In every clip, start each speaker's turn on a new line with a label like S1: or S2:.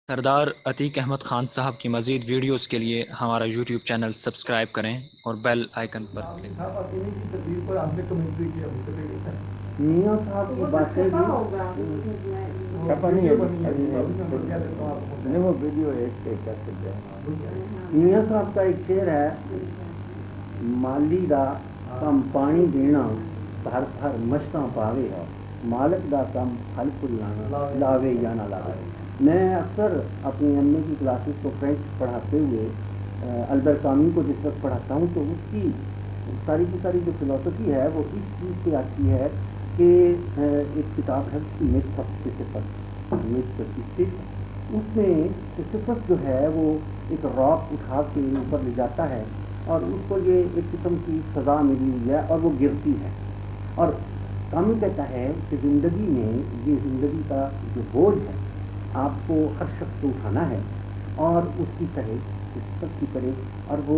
S1: سردار عتیق احمد خان صاحب کی مزید ویڈیوز کے لیے ہمارا یوٹیوب چینل سبسکرائب کریں اور بیل آئیکن پر کلک
S2: میاں صاحب کی باتیں وہ ویڈیو میاں صاحب کا ایک شعر ہے، مالی دا کم پانی دینا بھر بھر مشتاں پاوے، مالک دا کم پھل پھلانا لاوے یا نہ لاوے۔ میں اکثر اپنی ایم اے کی کلاسز کو فرینچ پڑھاتے ہوئے البرٹ کامو کو جس وقت پڑھاتا ہوں تو اس کی ساری کی ساری جو فلاسفی ہے وہ اس چیز سے آتی ہے کہ ایک کتاب ہے متھ آف سسیفس، اس میں سسیفس جو ہے وہ ایک راک اٹھا کے اوپر لے جاتا ہے اور اس کو یہ ایک قسم کی سزا ملی ہوئی ہے اور وہ گرتی ہے، اور کامو کہتا ہے کہ زندگی میں یہ زندگی کا جو بوجھ ہے آپ کو ہر شخص کو اٹھانا ہے اور اس کی طرح کی کرے، اور وہ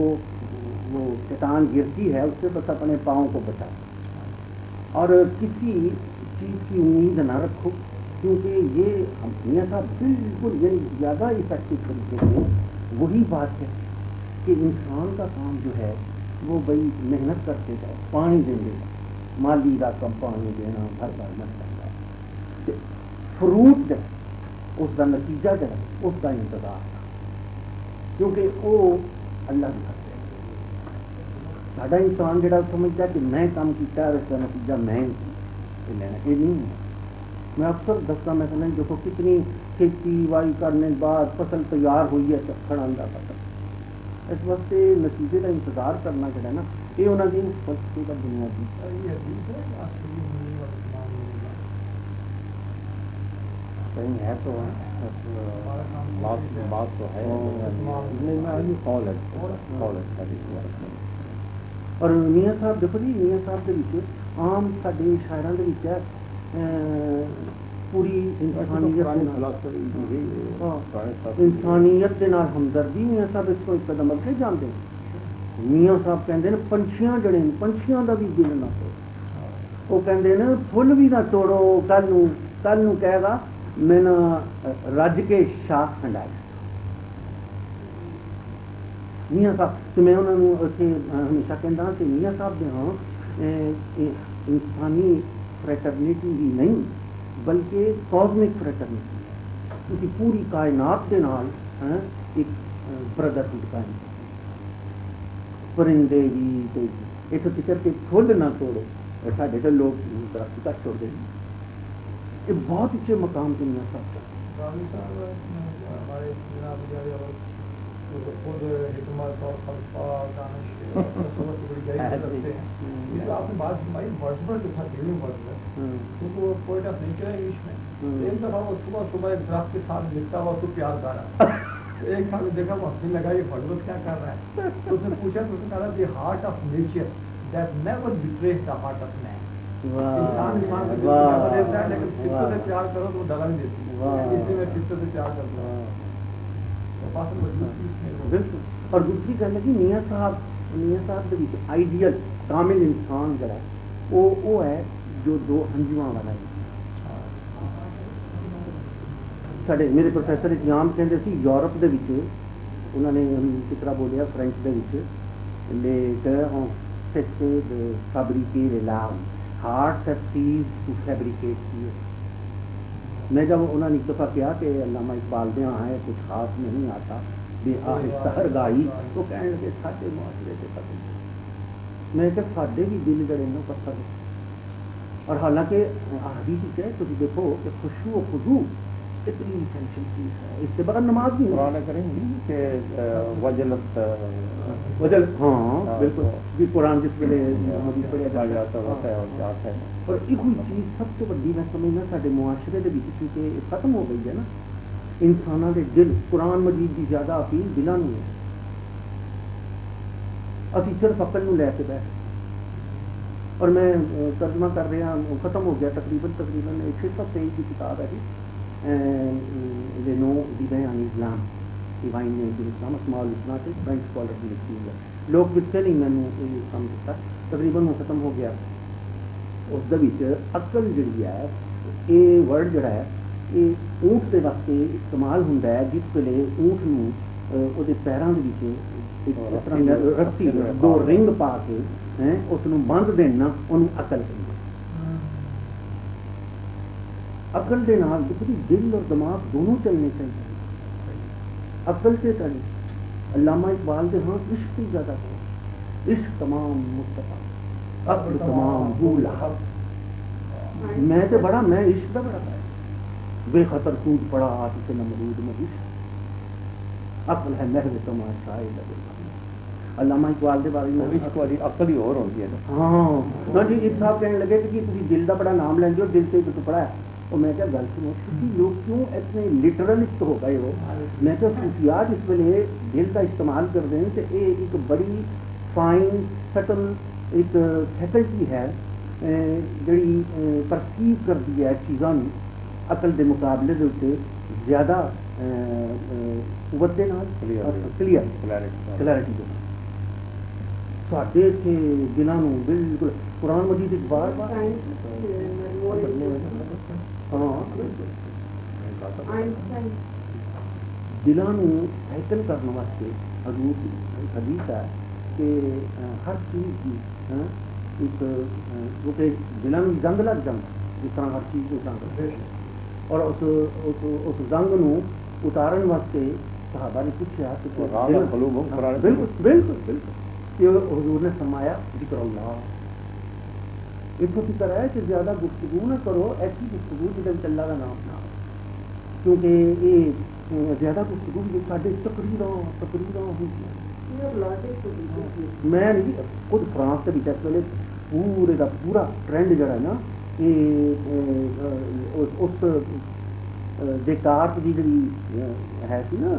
S2: چٹان گرتی ہے اس سے بس اپنے پاؤں کو بچا اور کسی چیز کی امید نہ رکھو، کیونکہ یہ میاں صاحب بالکل یعنی زیادہ افیکٹو طریقے سے وہی بات ہے کہ انسان کا کام جو ہے وہ بھائی محنت کرتے جاؤ، پانی دیں گے، مالی کا کم پانی دینا بھر بھر مت کرتا ہے، فروٹ ہے اس کا نتیجہ جو ہے اس کا انتظار تھا، کیونکہ وہ اللہ بھی کرتے ہیں۔ ساڈا انسان جڑا سمجھتا ہے کہ میں کام کیا ہے اس کا نتیجہ میں لینا، یہ نہیں ہے۔ میں اکثر دستا مثلا دیکھو کتنی کھیتی باڑی کرنے کے بعد فصل تیار ہوئی ہے چکھڑ آندا فصل، اس واسطے نتیجے کا انتظار کرنا چاہیے نا، یہ انہوں نے فلسفے کا بنیادی صحیح ہے تو بات تو ہے، اور میاں صاحب دیکھو جی، میاں صاحب کے عام سارے شاعراں دے وچ پوری انسانیت دے نال ہمدردی، میاں صاحب اس کو ایک قدم اگے جاندے ہیں۔ میاں صاحب کہندے نے پنچھیاں جڑے پنچھیاں دا بھی دل نہ توڑو، وہ کہندے نے پھل بھی نہ توڑو، کل نو کہے گا میں نہ رج کے شاخ کھنڈائی۔ میاں صاحب تو میں انہوں نے ہمیشہ کہتا کہ میاں صاحب نے ہاں انسانی فریٹرنیٹی ہی نہیں بلکہ کاسمک فریٹرنیٹی ہے، کیونکہ پوری کائنات کے نال ایک بردرہڈ قائم، پرندے بھی ایک فکر کے پھل نہ توڑو، ساڈے تو لوگ درخت کٹ چھوڑ دیں، یہ بہت اچھے مقام پہ میاں صاحب کا
S3: صبح ایک درخت کے ساتھ لکھتا ہوا تو پیار کر رہا ہے، ایک سال دیکھا وہ ہنسنے لگا یہ بھگوت کیا کر رہا ہے، تو اس نے پوچھا تو اس نے کہا the heart of nature that never betrays the heart of man, انسان سے دیتا ہے لیکن فطرت سے پیار کرو تو وہ ڈلا نہیں دیتی، اس لیے میں فطرت سے پیار کرتا ہوں۔
S2: بالکل، اور دوسری گل ہے کہ میاں صاحب کے آئیڈیل کامل انسان جڑا ہے وہ ہے جو دو ہنجواں والا ہے۔ ساڈے میرے پروفیسر اقیام کہندے سی یورپ دے وچ انہوں نے کس طرح بولیا فرینچ دے وچ لے کر فیبریکیٹ لام ہارٹ سیز ٹو فیبریکیٹ کیے۔ میں جب انہوں نے ایک دفعہ کیا کہ علامہ اقبال دے آئے کچھ خاص نہیں آتا بے آہستہ ہرگائی، تو کہنے لگے ساڈے معاشرے سے ختم، میں کہ ساڈے بھی دل جڑے نا پتھر، اور حالانکہ حدیث ہے تو دیکھو کہ خشوع و خضوع کتنی اسینشل چیز ہے، اس کے بغیر نماز بھی قرآن کریں گی کہ وجل ہاں بالکل بھی قرآن جس ویلے حدیث پڑھیا جاتا ہے اور ایک چیز سب تو بڑی میں سمجھنا سارے معاشرے کے بیچ کیونکہ ختم ہو گئی ہے نا، انسانوں کے دل قرآن مجید کی زیادہ اپیل دلاں نہیں ہے، ابھی صرف عقل نو لے کے بیٹھ، اور میں ترجمہ کر رہا ختم ہو گیا تقریباً 600 پیج کی کتاب ہے جی نو دی بیان اسلام ڈیوائن نیچر اسلام اسماء الحسنیٰ سے فرینچ اسکالر کی لکھی ہوئی ہے، لوگ کتنے نہیں میں نے کام کیا تقریباً وہ ختم ہو گیا۔ اس عقل جڑی ہے یہ ورڈ جڑا ہے ਇਹ ਊਂਠ ਦੇ ਵਾਸਤੇ ਇਸਤੇਮਾਲ ਹੁੰਦਾ ਹੈ, ਜਿਸ ਵੇਲੇ ਊਂਠ ਨੂੰ ਉਹਦੇ ਪੈਰਾਂ ਦੇ ਵਿੱਚ ਇੱਕ ਇਸ ਤਰ੍ਹਾਂ ਦਾ ਰੱਸੀ ਦੋ ਰਿੰਗ ਪਾ ਕੇ ਉਸ ਨੂੰ ਬੰਨ੍ਹ ਦੇਣਾ, ਉਹਨੂੰ ਅਕਲ ਕਹਿੰਦੇ। ਅਕਲ ਦੇ ਨਾਲ ਦੇਖੋ ਦਿਲ ਔਰ ਦਿਮਾਗ ਦੋਨੋਂ ਚੱਲਣੇ ਚਾਹੀਦੇ। ਅਕਲ سے چلے. علامہ اقبال کے ہاں عشق کی زیادہ ہے، عشق تمام مصطفیٰ عقل تمام بولا. میں تو بڑا میں عشق کا بڑا بے خطر کود پڑا ہاتھ سے نمرود میں عشق عقل ہے محض تماشا علامہ اقبال کے بارے میں عشق والی عقل ہی اور ہوتی ہے. ہاں جی اس صاحب کہنے لگے کہ تھی دل کا بڑا نام لیں گے اور دل سے ایک ٹکڑا ہے. اور میں کیا گل سنو لوگ کیوں اتنے لٹرلسٹ ہو گئے ہو. میں کیا صوفیات اس ویلے دل کا استعمال کر دیں تو یہ ایک بڑی فائن سٹل ایک فیکلٹی ہے جڑی پرسیو کرتی ہے چیزاں عقل کے مقابلے کے اتنے زیادہ قوت کے کلیئرٹی کے ساڈے اتنے دلوں بالکل قرآن مجید ایک بار بار دلوں سائیکل کرنے واسطے حضور حدیث ہے کہ ہر چیز کی ایک کیونکہ دلوں زنگ لگ جاتا جس طرح ہر چیز کو زنگ اور اس زنگ نو اتارن واسطے صحابہ نے پوچھا کہ بالکل بالکل بالکل حضور نے فرمایا ذکر اللہ. اتوں فکر ہے کہ زیادہ گفتگو نہ کرو، ایسی گفتگو جب اللہ کا نام نہ ہو، کیونکہ یہ زیادہ گفتگو جو سارے تقریراں ہوئی. میں نہیں خود فرانس کے اس ویلے پورے کا پورا ٹرینڈ جڑا ہے نا یہ اس ڈیکارت کی جڑی ہے سی نا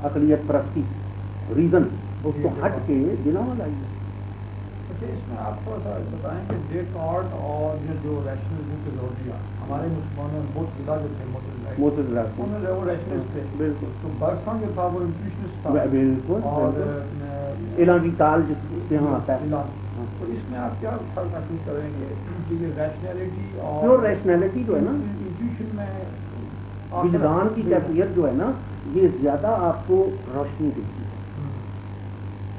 S2: اقلیت پرستی ریزن اس کو ہٹ کے دنوں میں لائی.
S3: اس میں آپ تھوڑا سا بتائیں کہ ڈیکارٹ اور یہ جو ریشنلزم کے نظریہ ہمارے مسلمانوں بہت زیادہ جو تھے وہ ریشنلسٹ تھے. بالکل. تو برسن جو تھا وہ انٹیوشنسٹ تھا. بالکل. اور
S2: اعلان کی تال جس کے یہاں آتا ہے.
S3: تو اس میں آپ کیا فرق محسوس کریں گے کہ یہ ریشنلٹی اور
S2: پیور ریشنلٹی جو ہے نا
S3: انٹیوشن میں
S2: وجدان کی کیفیت جو ہے نا یہ زیادہ آپ کو روشنی دیتی ہے.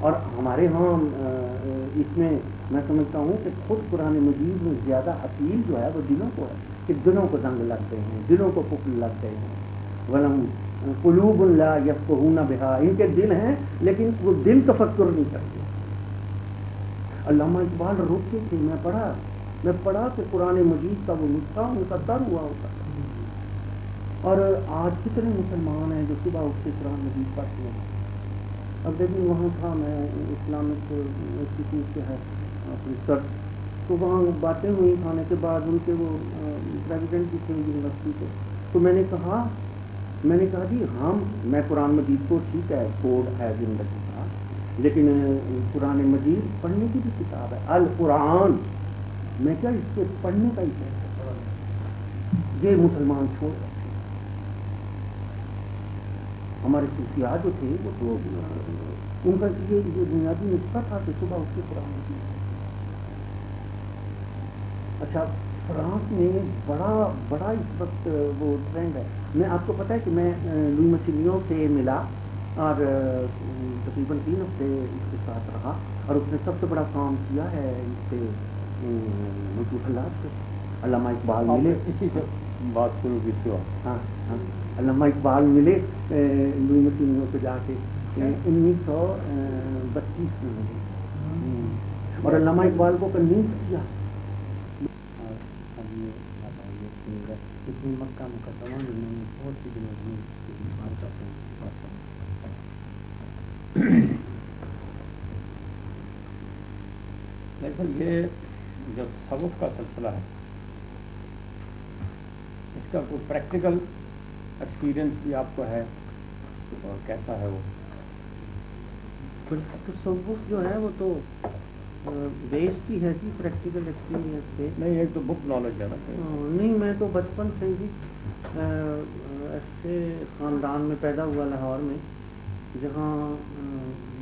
S2: اور ہمارے ہاں اس میں سمجھتا ہوں کہ خود قرآن مجید میں زیادہ اپیل جو ہے وہ دلوں کو ہے کہ دلوں کو زنگ لگتے ہیں، دلوں کو پکل لگتے ہیں. وَلَهُمْ قُلُوبٌ لَا يَفْقَهُونَ بِهَا، ان کے دل ہیں لیکن وہ دل تفکر نہیں کرتے. علامہ اقبال روتے تھے. میں پڑھا کہ قرآن مجید کا وہ نسخہ ان کا در ہوا ہوتا ہے. اور آج کتنے مسلمان ہیں جو صبح اٹھ کے قرآن مجید پڑھتے ہیں. اب دیکھیں وہاں تھا میں اسلامک انسٹیٹیوٹ سے ہے ریسرچ، تو وہاں باتیں ہوئی کھانے کے بعد ان کے وہ پریزیڈنٹ بھی تھے یونیورسٹی کے. تو میں نے کہا جی میں قرآن مجید کو ٹھیک ہے کوڈ ہے زندگی کا، لیکن قرآن مجید پڑھنے کی بھی کتاب ہے. القرآن میں کیا اس کے پڑھنے کا ہی ہے. یہ مسلمان چھوڑ رہے ہمارے صوفیات جو تھے وہ تو ان کا یہ بنیادی نسخہ تھا کہ صبح اٹھ کے قرآن مجید. اچھا فرانس میں بڑا اس وقت وہ ٹرینڈ ہے. میں آپ کو پتہ ہے کہ میں لوئی مچھلیوں سے ملا اور تقریباً 3 ہفتے اس کے ساتھ رہا اور اس نے سب سے بڑا کام کیا ہے اس سے حالات سے. علامہ اقبال ملے، اسی سے بات شروع کی تھی. ہاں علامہ اقبال ملے لوئی مچھلیوں سے جا کے 1932 میں ملے اور علامہ اقبال کو کنوینس کیا. مکہ مقدمہ میں بہت سی دنوں
S4: لیکن یہ جو تصوف کا سلسلہ ہے اس کا کوئی پریکٹیکل ایکسپیرئنس بھی آپ کو ہے اور کیسا ہے وہ؟
S2: تصوف جو ہے وہ تو بیس کی ہے جی پریکٹیکل ایکسپیرینس پہ.
S4: نہیں ایک تو بک نالج ہے نا.
S2: نہیں میں تو بچپن سے ہی ایسے خاندان میں پیدا ہوا لاہور میں جہاں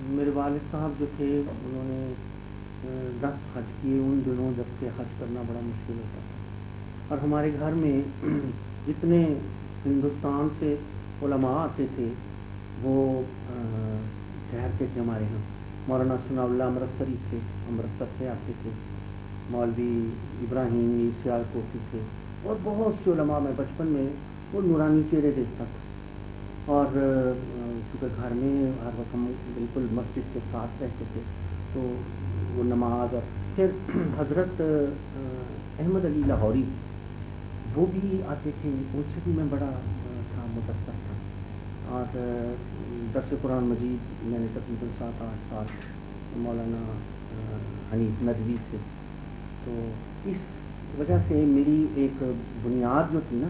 S2: میرے والد صاحب جو تھے انہوں نے 10 حج کیے ان دنوں جب کہ حج کرنا بڑا مشکل ہوتا تھا. اور ہمارے گھر میں جتنے ہندوستان سے علماء آتے تھے وہ ٹھہرتے تھے ہمارے یہاں. مولانا ثناء اللہ امرتسری تھے, امرتسر سے آتے تھے. مولوی ابراہیم سیال کوفی تھے, اور بہت سے علماء. میں بچپن میں وہ نورانی چہرے دیکھتا تھا, اور چونکہ گھر میں ہر وقت ہم بالکل مسجد کے ساتھ رہتے تھے تو وہ نماز. اور پھر حضرت احمد علی لاہوری وہ بھی آتے تھے, ان سے بھی میں بڑا تھا متاثر تھا. اور درس قرآن مجید میں نے تقریباً 7-8 سال مولانا حنیف ندوی سے. تو اس وجہ سے میری ایک بنیاد جو تھی نا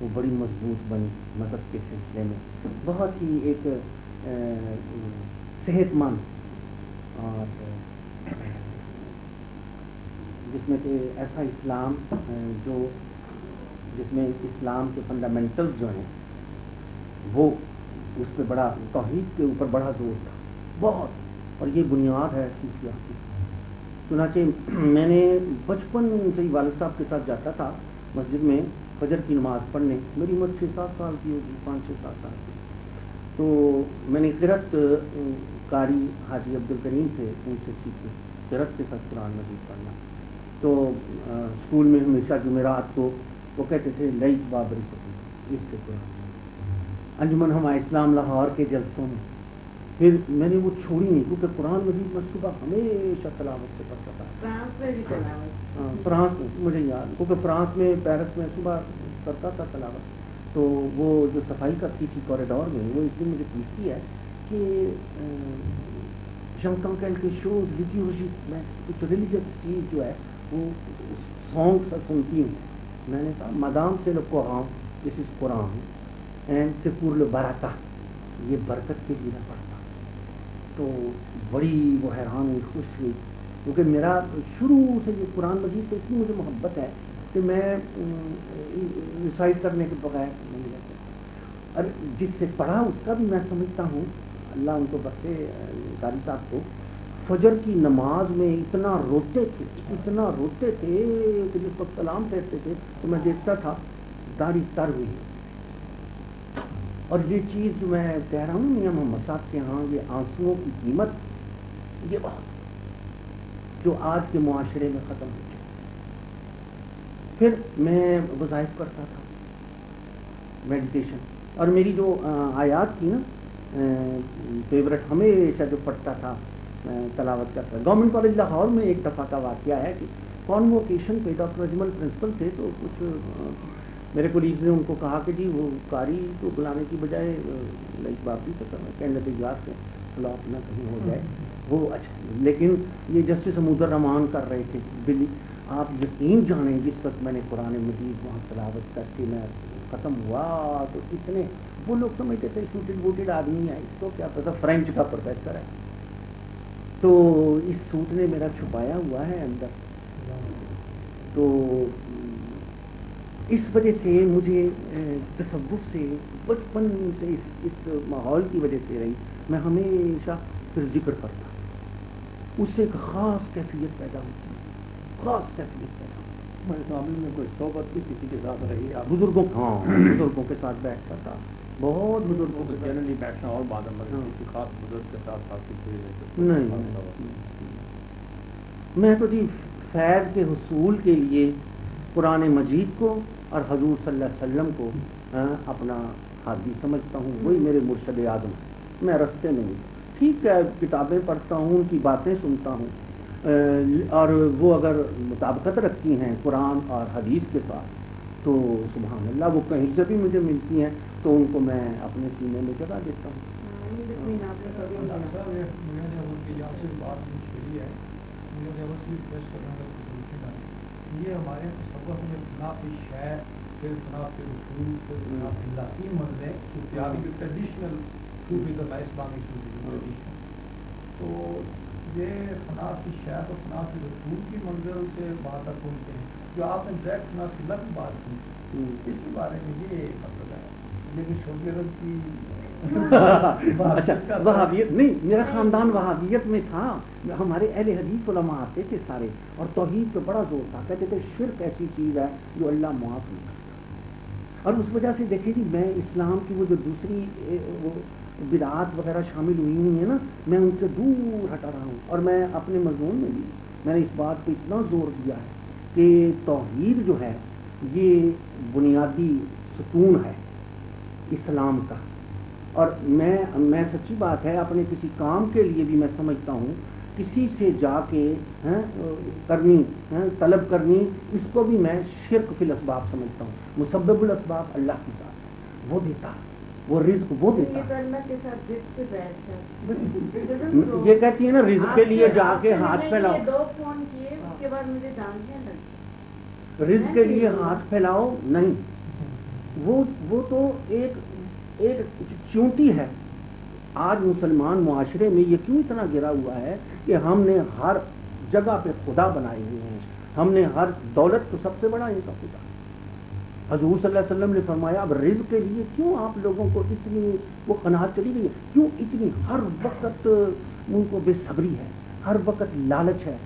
S2: وہ بڑی مضبوط بنی مذہب کے سلسلے میں, بہت ہی ایک صحت مند, اور جس میں کہ ایسا اسلام جو جس میں اسلام کے فنڈامنٹلز جو ہیں وہ اس پہ بڑا, توحید کے اوپر بڑا زور تھا بہت. اور یہ بنیاد ہے صوفیات کی. چنانچہ میں نے بچپن سے ہی والد صاحب کے ساتھ جاتا تھا مسجد میں فجر کی نماز پڑھنے. میری عمر 6-7 سال کی ہوگی, 5-6-7 سال کی. تو میں نے قرأت قاری حاجی عبد الکریم تھے, ان سے سیکھی قرأت کے ساتھ قرآن مجید پڑھنا. تو اسکول میں ہمیشہ جمعرات کو وہ کہتے تھے لئیک بابری پڑھنا, اس سے قرآن. انجمن ہمہ اسلام لاہور کے جلسوں میں پھر میں نے وہ چھوڑی نہیں, کیونکہ قرآن مجید میں صبح ہمیشہ تلاوت سے پڑھتا تھا. فرانس میں مجھے یاد, کیونکہ فرانس میں پیرس میں صبح کرتا تھا تلاوت. تو وہ جو صفائی کرتی تھی کوریڈور میں, وہ ایک دن مجھے پوچھتی ہے کہ جنکاں کے شوز لیٹیورجی, میں کچھ ریلیجس چیز جو ہے وہ سانگ سنتی ہوں. میں نے کہا مادام سے لو قرآن, دس از قرآن اینڈ سے پور لو برکہ, یہ برکت کے لیے نہ پڑھتا. تو بڑی وہ حیران ہوئی, خوش ہوئی, کیونکہ میرا شروع سے یہ قرآن مجید سے اتنی مجھے محبت ہے کہ میں ریسائٹ کرنے کے بغیر نہیں رہتا. اور جس سے پڑھا اس کا بھی میں سمجھتا ہوں, اللہ ان کو بخشے قاری صاحب کو, فجر کی نماز میں اتنا روتے تھے کہ جس وقت سلام پھیرتے تھے تو میں دیکھتا تھا داڑھی تر ہوئی. اور یہ چیز جو میں کہہ رہا ہوں میاں محمد صاحب کے ہاں, یہ آنسوؤں کی قیمت یہ بہت جو آج کے معاشرے میں ختم ہو گئی. پھر میں وظائف کرتا تھا, میڈیٹیشن, اور میری جو آیات تھی نا فیورٹ, ہمیشہ جو پڑھتا تھا تلاوت کرتا. گورنمنٹ کالج لاہور میں ایک دفعہ کا واقعہ ہے کہ کانووکیشن پہ ڈاکٹر اجمل پرنسپل تھے, تو کچھ میرے کولیگز نے ان کو کہا کہ جی وہ قاری کو بلانے کی بجائے لائک بابری کو کرنا, کہنے لگے یار سے خلاف نہ کہیں ہو جائے وہ. اچھا, لیکن یہ جسٹس حمود الرحمان کر رہے تھے دلی. آپ یقین جانیں جس وقت میں نے قرآن مجید وہاں تلاوت کر کے میں ختم ہوا تو اتنے وہ لوگ سمجھتے تھے سوٹڈ ووٹڈ آدمی ہے, اس کو کیا پتا فرینچ کا پروفیسر ہے. تو اس سوٹ نے میرا چھپایا ہوا ہے اندر. تو اس وجہ سے مجھے تصوف سے بچپن سے اس ماحول کی وجہ سے رہی, میں ہمیشہ پھر ذکر کرتا, اس سے ایک خاص کیفیت پیدا ہوتی ہے, خاص کیفیت پیدا ہوتی ہے.
S4: میں معاملے میں کوئی صحبت بھی کسی کے ساتھ رہی آپ
S2: بزرگوں, ہاں بزرگوں کے ساتھ بیٹھتا تھا, بہت بزرگوں کے
S4: جنرلی بیٹھنا اور بعد میں کسی خاص بزرگ کے ساتھ
S2: نہیں. میں تو جی فیض کے حصول کے لیے قرآن مجید کو اور حضور صلی اللہ علیہ وسلم کو اپنا ہادی سمجھتا ہوں, وہی میرے مرشد اعظم. میں رستے میں ہوں, ٹھیک ہے کتابیں پڑھتا ہوں, ان کی باتیں سنتا ہوں, اور وہ اگر مطابقت رکھتی ہیں قرآن اور حدیث کے ساتھ تو سبحان اللہ وہ کہیں سے بھی مجھے ملتی ہیں تو ان کو میں اپنے سینے میں جگہ دیتا ہوں.
S3: یہ ہمارے تصور میں خلاف شہر پھر خلاف رسول پھر خلاف اللہ تین منزلیں صوفیابی جو ٹریڈیشنل صوفیزم ہے, اسلامک صوفیزم. تو یہ خلاف شہر اور خلاف رسول کی منزل سے وہاں تک پہنچتے ہیں. جو آپ نے ڈائریکٹ خلاف اللہ کی بات کی, اس کے بارے میں یہ مطلب ہے لیکن سعودی عرب کی
S2: اچھا وہابیت نہیں, میرا خاندان وہابیت میں تھا. ہمارے اہل حدیث علماء آتے تھے سارے, اور توحید پہ بڑا زور تھا, کہتے تھے شرک ایسی چیز ہے جو اللہ معاف نہیں کرتا. اور اس وجہ سے دیکھیں جی میں اسلام کی وہ جو دوسری وہ بدعات وغیرہ شامل ہوئی ہیں نا، میں ان سے دور ہٹا رہا ہوں، اور میں اپنے مضمون میں بھی میں نے اس بات پہ اتنا زور دیا ہے کہ توحید جو ہے یہ بنیادی ستون ہے اسلام کا، اور میں سچی بات ہے اپنے کسی کام کے لیے بھی میں سمجھتا ہوں کسی سے جا کے کرنی طلب کرنی، اس کو بھی میں شرک فی الاسباب سمجھتا ہوں. مسبب الاسباب اللہ کی ذات ہے، وہ دیتا، وہ رزق وہ دیتا. یہ کہتی ہے نا رزق کے لیے جا کے ہاتھ پھیلاؤ،
S5: 2 فون کیے اس کے بعد مجھے ڈانٹنے لگے.
S2: رزق کے لیے ہاتھ پھیلاؤ نہیں، وہ تو ایک چونٹی ہے. آج مسلمان معاشرے میں یہ کیوں اتنا گرا ہوا ہے کہ ہم نے ہر جگہ پہ خدا بنائے ہوئے ہیں، ہم نے ہر دولت کو سب سے بڑا ان کا خدا. حضور صلی اللہ علیہ وسلم نے فرمایا اب رزق کے لیے کیوں آپ لوگوں کو اتنی وہ قناعت چلی گئی ہے، کیوں اتنی ہر وقت ان کو بے صبری ہے، ہر وقت لالچ ہے،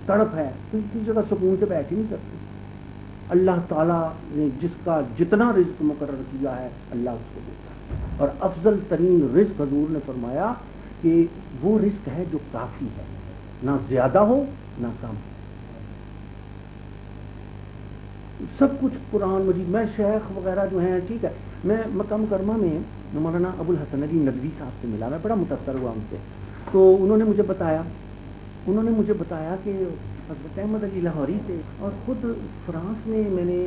S2: تڑپ ہے، کسی جگہ سکون سے بیٹھ ہی نہیں سکتے. اللہ تعالیٰ نے جس کا جتنا رزق مقرر کیا ہے اللہ اس کو دیتا ہے، اور افضل ترین رزق حضور نے فرمایا کہ وہ رزق ہے جو کافی ہے، نہ زیادہ ہو نہ کم. سب کچھ قرآن مجید میں شیخ وغیرہ جو ہیں ٹھیک ہے، میں مکہ مکرمہ میں مولانا ابو الحسن علی ندوی صاحب سے ملا، میں بڑا متاثر ہوا ان سے. تو انہوں نے مجھے بتایا کہ حضرت احمد علی لاہوری سے، اور خود فرانس میں میں نے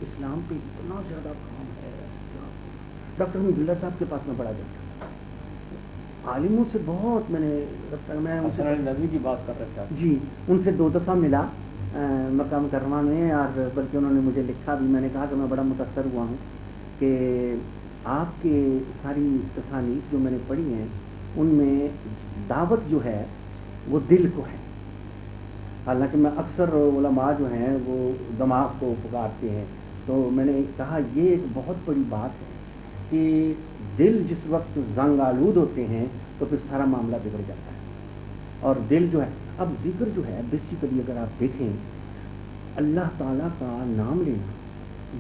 S2: اسلام پہ اتنا زیادہ کام ہے. ڈاکٹر حمید اللہ صاحب کے پاس میں بڑا جاتا، عالموں سے بہت میں نے
S4: ندوی کی بات کر رہا تھا
S2: جی، ان سے 2 دفعہ ملا مکہ مکرمہ میں، اور بلکہ انہوں نے مجھے لکھا بھی. میں نے کہا کہ میں بڑا متاثر ہوا ہوں کہ آپ کے ساری تصانیف جو میں نے پڑھی ہیں ان میں دعوت جو ہے وہ دل کو ہے. حالانکہ میں اکثر علماء جو ہیں وہ دماغ کو پکارتے ہیں، تو میں نے کہا یہ ایک بہت بڑی بات ہے کہ دل جس وقت زنگ آلود ہوتے ہیں تو پھر سارا معاملہ بگڑ جاتا ہے. اور دل جو ہے، اب ذکر جو ہے بیسیکلی اگر آپ دیکھیں اللہ تعالیٰ کا نام لینا،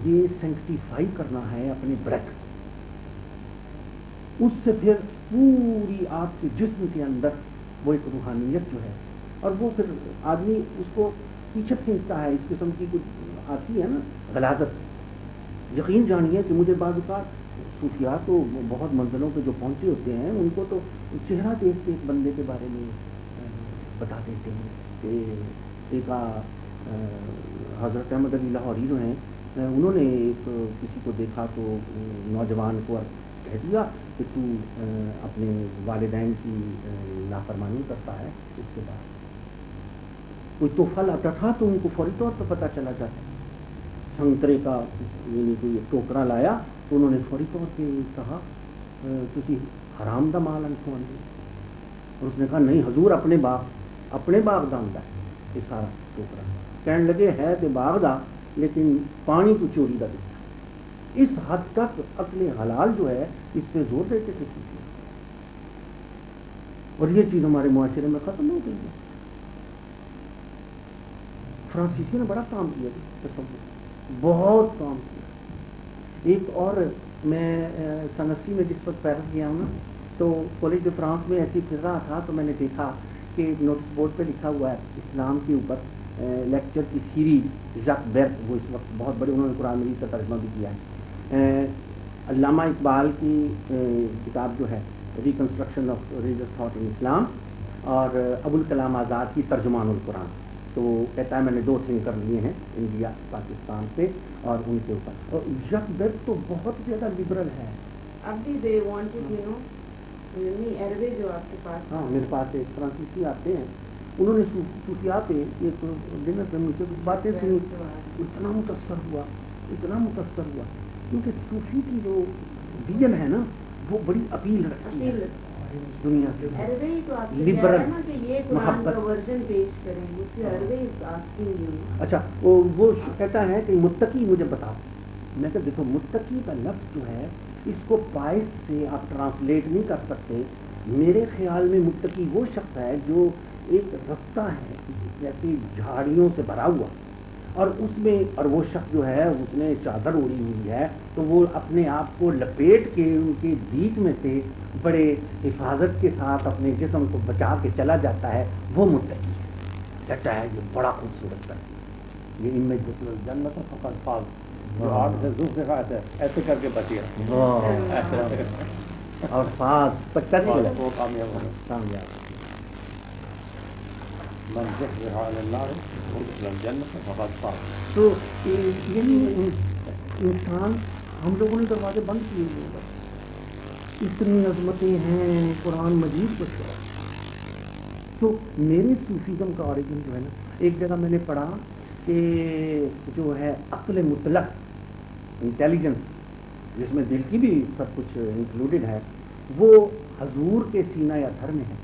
S2: یہ سینکٹیفائی کرنا ہے اپنے بریتھ، اس سے پھر پوری آپ کے جسم کے اندر وہ ایک روحانیت جو ہے، اور وہ پھر آدمی اس کو پیچھے پھینکتا ہے. اس قسم کی کچھ آتی ہے نا غلاظت. یقین جانیے کہ مجھے بعض اوقات صوفیاء تو بہت منزلوں پہ جو پہنچے ہوتے ہیں ان کو تو چہرہ دیکھ کے ایک بندے کے بارے میں بتا دیتے ہیں کہ ایک حضرت احمد علی لاہوری جو ہیں انہوں نے ایک کسی کو دیکھا تو نوجوان کو کہہ دیا کہ تو اپنے والدین کی نافرمانی کرتا ہے. اس کے بعد کوئی تحفہ لاتا تھا تو ان کو فوری طور پر پتہ چلا جاتا. سنترے کا یعنی کوئی ٹوکرا لایا تو انہوں نے فوری طور پہ کہا کسی حرام دا مال ان کو، اور اس نے کہا نہیں حضور اپنے باغ دا ہوندا ہے یہ سارا ٹوکرا. کہنے لگے ہے تے باغ دا لیکن پانی تو چوری دا دیتا. اس حد تک عقل حلال جو ہے اس پہ زور دیتے تھے، اور یہ چیز ہمارے معاشرے میں ختم ہو گئی ہے. فرانسیسیوں نے بڑا کام کیا تھا، بہت کام کیا. ایک اور میں سن 80 میں جس وقت پیرس گیا ہوں نا، تو کالج آف فرانس میں ایسی پھر رہا تھا تو میں نے دیکھا کہ نوٹس بورڈ پہ لکھا ہوا ہے اسلام کے اوپر لیکچر کی سیریز. ژاک بیرت وہ اس وقت بہت بڑے، انہوں نے قرآن مجید کا ترجمہ بھی کیا ہے. علامہ اقبال کی کتاب جو ہے reconstruction of religious thought in Islam, اور ابوالکلام آزاد کی ترجمان القرآن. تو کہتا ہے میں نے 2 تھنکر لیے ہیں انڈیا پاکستان سے، اور ان کے اوپر. اور ژاک بیرت تو بہت زیادہ لبرل ہے.
S5: اب بھی دے وانٹڈ یو نو عربی جو آپ کے پاس،
S2: ہاں میرے پاس ایک فرانسیسی آتے ہیں، انہوں نے صوفیاء پہ ایک ڈنر پہ مجھ سے کچھ باتیں سنی. اتنا متاثر ہوا کیونکہ صوفی کی جو ویژن ہے نا وہ بڑی اپیل رکھتی ہے دنیا سے.
S5: عربی تو آپ
S2: لبرل
S5: کہ یہ قرآن کا ورژن پیش کریں، اس سے عربی آسکنگ یو.
S2: اچھا وہ کہتا ہے کہ متقی مجھے بتاؤ. میں کہ دیکھو متقی کا لفظ جو ہے اس کو پائس سے آپ ٹرانسلیٹ نہیں کر سکتے. میرے خیال میں متقی وہ شخص ہے جو ایک رستہ ہے جیسے جھاڑیوں سے بھرا ہوا، اور اس میں اور وہ شخص جو ہے اس نے چادر اوڑی ہوئی ہے تو وہ اپنے آپ کو لپیٹ کے ان کے بیچ میں سے بڑے حفاظت کے ساتھ اپنے جسم کو بچا کے چلا جاتا ہے، وہ متقی ہے، کہتا ہے یہ بڑا خوبصورت ہے یہ امیج
S4: جنت فقط فاز جو آٹھ سے زوف کے ساتھ ہے ایسے کر کے بچ گیا
S2: اور فاز پچا
S4: وہ کامیاب ہوگا
S2: کامیاب۔
S4: من زحزح عن النار وادخل الجنة فقد فاز۔
S2: تو یعنی انسان ہم لوگوں نے دروازے بند کیے ہوئے ہیں، اتنی عظمتیں ہیں قرآن مجید کو چھوڑا۔ تو میرے صوفیزم کا اوریجن جو ہے نا، ایک جگہ میں نے پڑھا کہ جو ہے عقل مطلق انٹیلیجنس جس میں دل کی بھی سب کچھ انکلوڈڈ ہے، وہ حضور کے سینہ یا دھر میں ہے۔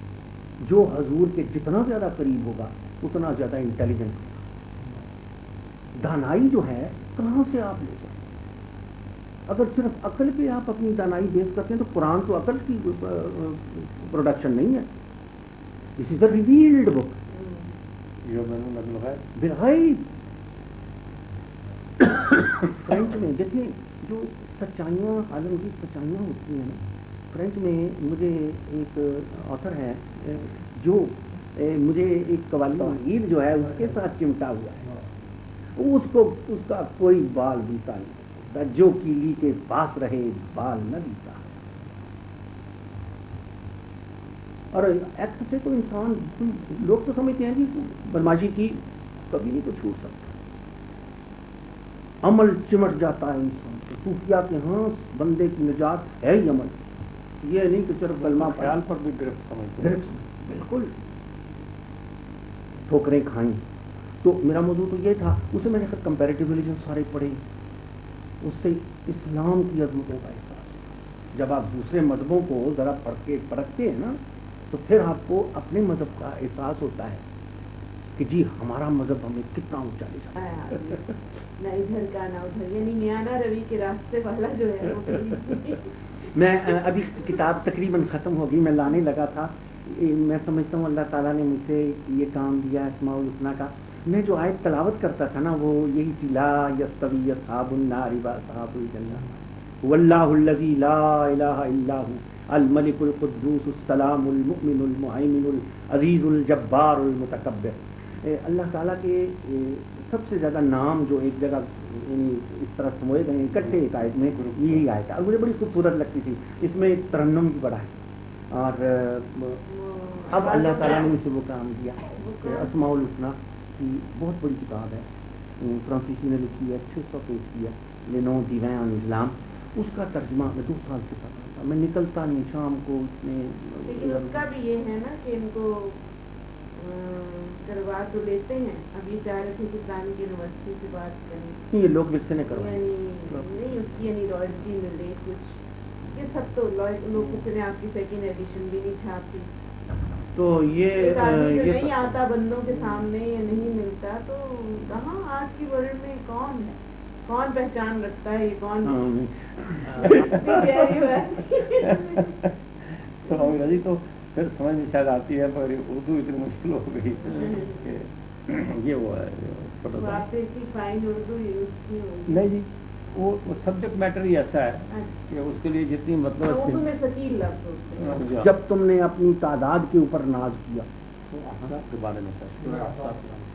S2: جو حضور کے جتنا زیادہ قریب ہوگا اتنا زیادہ انٹیلیجنٹ ہوگا۔ دانائی جو ہے کہاں سے آپ لے سکتے ہیں؟ اگر صرف عقل پہ آپ اپنی دانائی بیس کرتے ہیں تو قرآن تو عقل کی پروڈکشن نہیں ہے، دس از اے ریویلڈ بک
S4: یؤمنون بالغیب۔
S2: بالغیب فرینچ میں دیکھیں جو سچائیاں عالم کی سچائیاں ہوتی ہیں نا، فرینچ میں مجھے ایک آتھر ہے جو مجھے ایک قوالی عید جو ہے اس کے ساتھ چمٹا ہوا ہے، اس کا کوئی بال بیتا نہیں، جو کیلی کے پاس رہے بال نہ بیتا۔ اور ایکٹ سے تو انسان، لوگ تو سمجھتے ہیں کہ بدماشی کی کبھی نہیں کو چھوٹ سکتا، عمل چمٹ جاتا ہے انسان سے۔ صوفیہ کے ہاں بندے کی نجات ہے ہی عمل، یہ نہیں کہ صرف کلمہ
S4: خیال پر بھی گرفت سمجھتے ہیں۔
S2: بالکل ٹھوکریں کھائیں۔ تو میرا موضوع تو یہ تھا، اسے میں نے خود کمپیریٹیو ریلیجن سارے پڑھے، اس سے اسلام کی عظمتوں کا احساس۔ جب آپ دوسرے مذہبوں کو ذرا پڑھ کے پرکھتے ہیں نا تو پھر آپ کو اپنے مذہب کا احساس ہوتا ہے کہ جی ہمارا مذہب ہمیں کتنا اونچا لے جاتا ہے۔
S5: نہ ادھر کا نہ ادھر، یعنی میانہ روی کے راستے والا جو ہے وہ
S2: میں ابھی کتاب تقریباً ختم ہوگی، میں لانے لگا تھا، میں سمجھتا ہوں اللہ تعالیٰ نے مجھ سے یہ کام دیا اسماء الحسنیٰ کا۔ میں جو آیت تلاوت کرتا تھا نا وہ یہی تھی، لا یستوی اصحاب النار واصحاب الجنہ واللہ الذی لا الہ الا ھو الملک القدوس السلام المؤمن المہیمن العزیز الجبار المتکبر۔ اللہ تعالیٰ کے سب سے زیادہ نام جو ایک جگہ یعنی اس طرح سموئے گئے اکٹھے ایک آیت میں، یہی آیت ہے اور مجھے بڑی خوبصورت لگتی تھی۔ اس میں ترنم بھی بڑا ہے اور اب اللہ تعالیٰ نے مجھ سے وہ کام دیا کہ اسماء الحسنیٰ کی بہت بڑی کتاب ہے، فرانسیسی نے لکھی ہے، 600 پیج کی ہے، لے نو دیوین ان اسلام، اس کا ترجمہ میں 2 سال سے پڑھ رہا تھا، میں نکلتا نہیں شام کو اس میں۔
S5: لیکن اس کا بھی یہ ہے نا کہ ان کو کروا تو لیتے ہیں، اب یہ چاہ رہے تھے کہ اسلامک یونیورسٹی سے بات کریں،
S2: نہیں یہ لوگ ویسے نے کروا،
S5: یعنی نہیں اس کی یعنی رائلٹی ملے کچھ، یہ سب تو لوگ کسی نے آپ کی سیکنڈ ایڈیشن بھی نہیں چھاپی،
S2: تو یہ
S5: نہیں آتا بندوں کے سامنے یا نہیں ملتا تو کہاں آج کی ورلڈ میں کون ہے، کون پہچان رکھتا ہے، یہ کون
S4: تو پھر سمجھ میں شاید آتی ہے، پر اردو اتنی مشکل ہو گئی کہ یہ وہ ہے نہیں جی، وہ سبجیکٹ میٹر ہی ایسا ہے کہ اس کے لیے جتنی مطلب
S2: جب تم نے اپنی تعداد کے اوپر ناز کیا
S4: کے بارے میں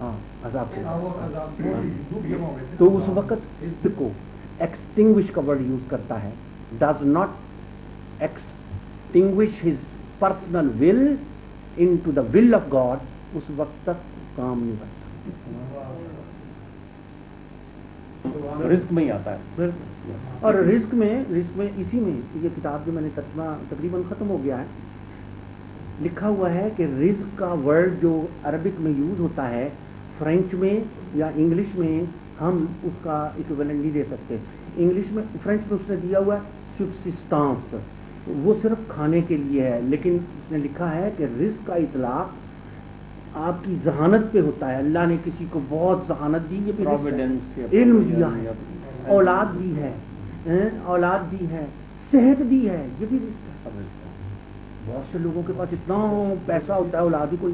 S2: ہاں عذاب تو اس وقت کو ایکسٹنگوش کا ورڈ یوز کرتا ہے، does not extinguish his personal will into the will of God, اس وقت تک کام نہیں کرتا،
S4: رزق میں ہی آتا ہے۔
S2: اور رزق میں اسی میں یہ کتاب جو میں نے ترجمہ تقریباً ختم ہو گیا ہے، لکھا ہوا ہے کہ رزق کا ورڈ جو عربک میں یوز ہوتا ہے فرینچ میں یا انگلش میں ہم اس کا ایکویولنٹ نہیں دے سکتے۔ انگلش میں فرینچ میں اس نے دیا ہوا ہے سبسسٹانس، وہ صرف کھانے کے لیے ہے، لیکن اس نے لکھا ہے کہ رزق کا اطلاق آپ کی ذہانت پہ ہوتا ہے، اللہ نے کسی کو بہت ذہانت دی، یہ بھی علم دیا ہے، اولاد دی ہے، صحت دی ہے، یہ بھی رزق ہے۔ بہت سے لوگوں کے پاس اتنا پیسہ ہوتا ہے اولاد ہی کوئی،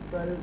S5: skulls.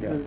S4: Yeah.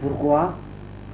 S2: pourquoi,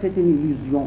S2: c'est une illusion,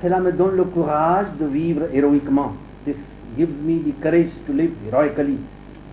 S2: cela me donne le courage de vivre héroïquement, this gives me the courage to live heroically।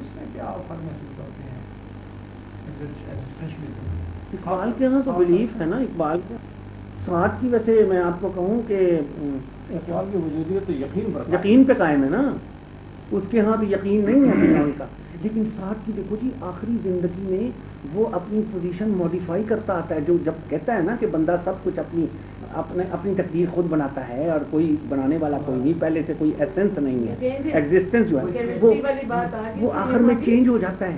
S3: اس میں کیا فرق محسوس ہوتے ہیں
S2: اقبال کے یہاں تو بلیف ہے نا، اقبال کے ساتھ کی ویسے میں آپ کو کہوں کہ
S4: اقبال کی وجودیت تو یقین پر
S2: یقین پہ قائم ہے نا، اس کے ہاں تو یقین نہیں ہے اپنا کا، لیکن ساتھ کی دیکھو جی آخری زندگی میں وہ اپنی پوزیشن ماڈیفائی کرتا آتا ہے، جو جب کہتا ہے نا کہ بندہ سب کچھ اپنی تقدیر خود بناتا ہے اور کوئی بنانے والا کوئی نہیں، پہلے سے کوئی ایسنس نہیں ہے، ایگزسٹنس جو ہے وہ آخر میں چینج ہو جاتا ہے.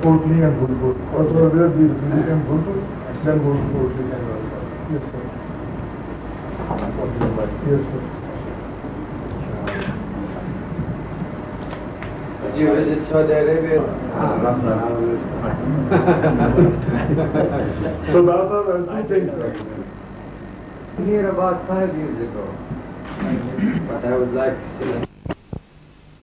S6: Totally and good. Also, where the music and good, then go to poetry and all that. Yes, sir. Yes, sir.
S7: Did you visit Saudi Arabia?
S6: So that are two things.
S7: Here about 5 years ago. But I would like to